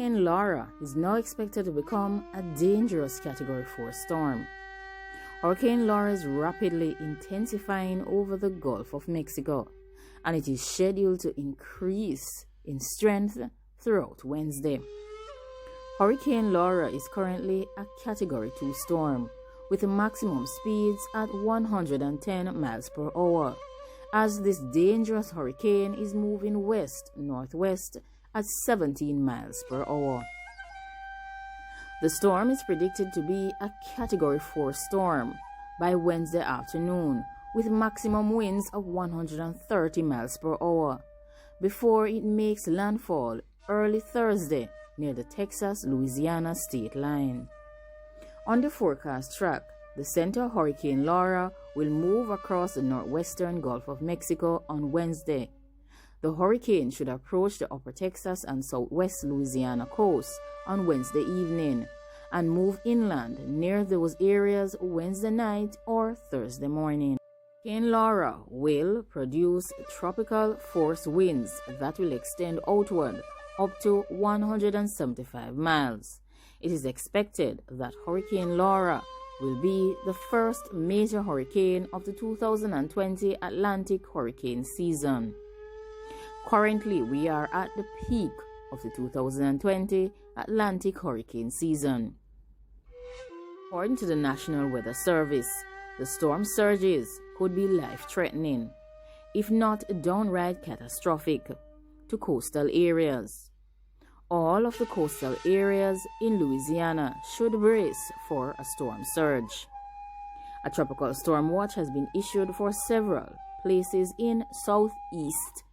Hurricane Laura is now expected to become a dangerous Category 4 storm. Hurricane Laura is rapidly intensifying over the Gulf of Mexico, and it is scheduled to increase in strength throughout Wednesday. Hurricane Laura is currently a Category 2 storm with maximum speeds at 110 miles per hour, as this dangerous hurricane is moving west-northwest at 17 miles per hour. The storm is predicted to be a Category 4 storm by Wednesday afternoon, with maximum winds of 130 miles per hour, before it makes landfall early Thursday near the Texas-Louisiana state line. On the forecast track, the center of Hurricane Laura will move across the northwestern Gulf of Mexico on Wednesday. The hurricane should approach the upper Texas and southwest Louisiana coast on Wednesday evening and move inland near those areas Wednesday night or Thursday morning. Hurricane Laura will produce tropical force winds that will extend outward up to 175 miles. It is expected that Hurricane Laura will be the first major hurricane of the 2020 Atlantic hurricane season. Currently, we are at the peak of the 2020 Atlantic hurricane season. According to the National Weather Service, the storm surges could be life-threatening, if not downright catastrophic, to coastal areas. All of the coastal areas in Louisiana should brace for a storm surge. A tropical storm watch has been issued for several places in southeast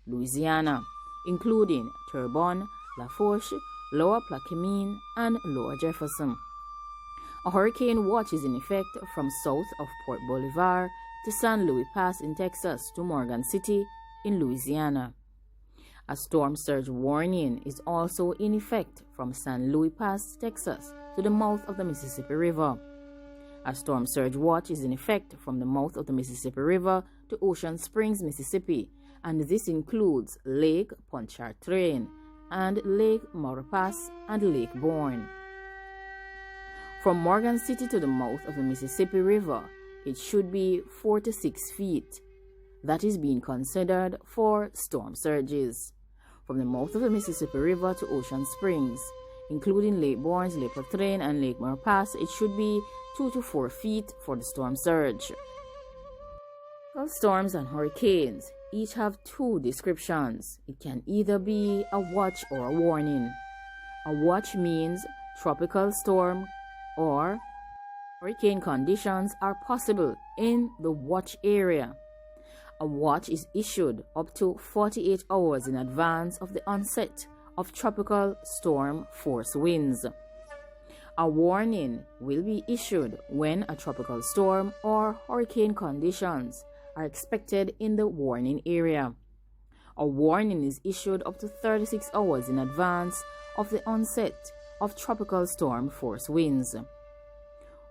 Louisiana, including Terrebonne, Lafourche, Lower Plaquemine, and Lower Jefferson. A hurricane watch is in effect from south of Port Bolivar to San Luis Pass in Texas to Morgan City in Louisiana. A storm surge warning is also in effect from San Luis Pass, Texas to the mouth of the Mississippi River. A storm surge watch is in effect from the mouth of the Mississippi River to Ocean Springs, Mississippi, and this includes Lake Pontchartrain and Lake Maurepas and Lake Borgne. From Morgan City to the mouth of the Mississippi River, it should be 4 to 6 feet. That is being considered for storm surges. From the mouth of the Mississippi River to Ocean Springs, including Lake Borgne, Lake Pontchartrain, and Lake Maurepas, it should be 2 to 4 feet for the storm surge. Storms and hurricanes each have two descriptions. It can either be a watch or a warning. A watch means tropical storm or hurricane conditions are possible in the watch area. A watch is issued up to 48 hours in advance of the onset of tropical storm force winds. A warning will be issued when a tropical storm or hurricane conditions are expected in the warning area. A warning is issued up to 36 hours in advance of the onset of tropical storm force winds.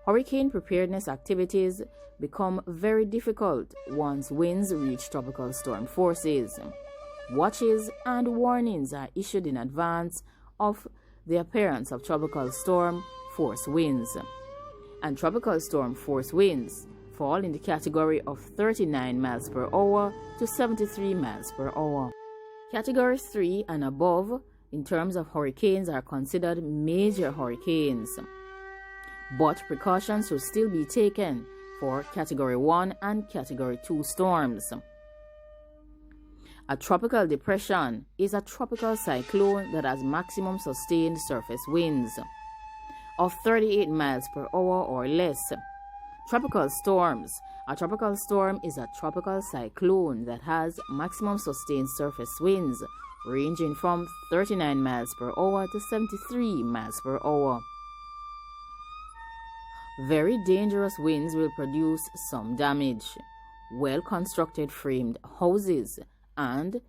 Hurricane preparedness activities become very difficult once winds reach tropical storm forces. Watches and warnings are issued in advance of the appearance of tropical storm force winds. And tropical storm force winds fall in the category of 39 miles per hour to 73 miles per hour. Category 3 and above in terms of hurricanes are considered major hurricanes, but precautions should still be taken for Category 1 and Category 2 storms. A tropical depression is a tropical cyclone that has maximum sustained surface winds of 38 miles per hour or less. Tropical storms. A tropical storm is a tropical cyclone that has maximum sustained surface winds ranging from 39 miles per hour to 73 miles per hour. Very dangerous winds will produce some damage. Well-constructed framed houses and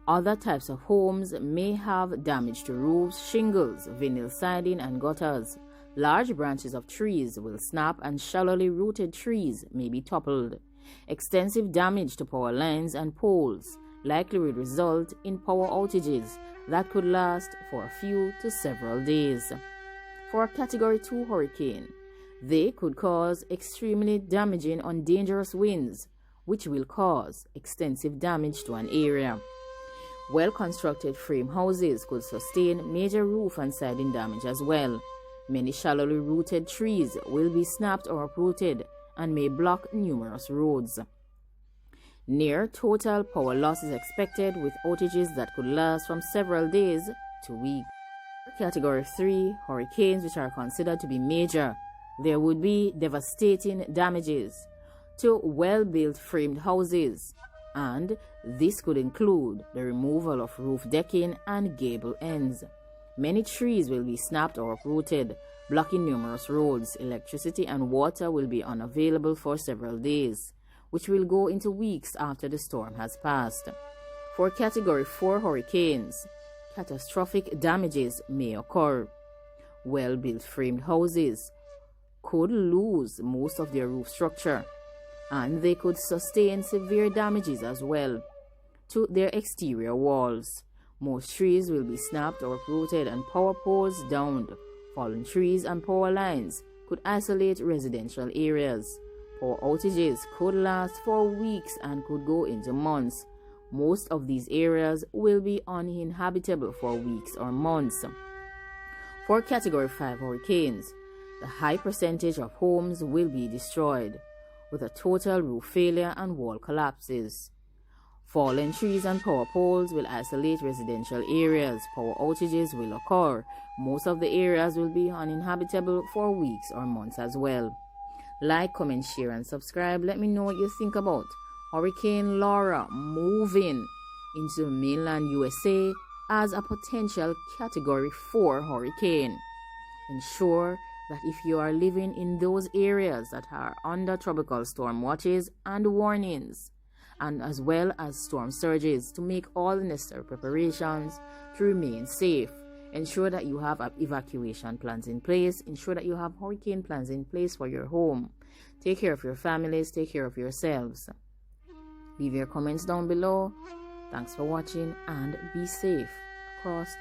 other types of homes may have damage to roofs, shingles, vinyl siding, and gutters. Large branches of trees will snap and shallowly rooted trees may be toppled. Extensive damage to power lines and poles, likely will result in power outages that could last for a few to several days. For a Category 2 hurricane, they could cause extremely damaging and dangerous winds, which will cause extensive damage to an area. Well-constructed frame houses could sustain major roof and siding damage as well. Many shallowly rooted trees will be snapped or uprooted and may block numerous roads. Near total power loss is expected, with outages that could last from several days to weeks. For Category 3 hurricanes, which are considered to be major, there would be devastating damages to well-built framed houses, and this could include the removal of roof decking and gable ends. Many trees will be snapped or uprooted, blocking numerous roads. Electricity and water will be unavailable for several days, which will go into weeks after the storm has passed. For Category 4 hurricanes, catastrophic damages may occur. Well-built framed houses could lose most of their roof structure, and they could sustain severe damages as well to their exterior walls. Most trees will be snapped or uprooted and power poles downed. Fallen trees and power lines could isolate residential areas. Power outages could last for weeks and could go into months. Most of these areas will be uninhabitable for weeks or months. For Category 5 hurricanes, the high percentage of homes will be destroyed, with a total roof failure and wall collapses. Fallen trees and power poles will isolate residential areas. Power outages will occur. Most of the areas will be uninhabitable for weeks or months as well. Like, comment, share, and subscribe. Let me know what you think about Hurricane Laura moving into mainland USA as a potential Category 4 hurricane. Ensure that if you are living in those areas that are under tropical storm watches and warnings, and as well as storm surges, to make all the necessary preparations to remain safe. Ensure that you have evacuation plans in place. Ensure that you have hurricane plans in place for your home. Take care of your families. Take care of yourselves. Leave your comments down below. Thanks for watching and be safe across the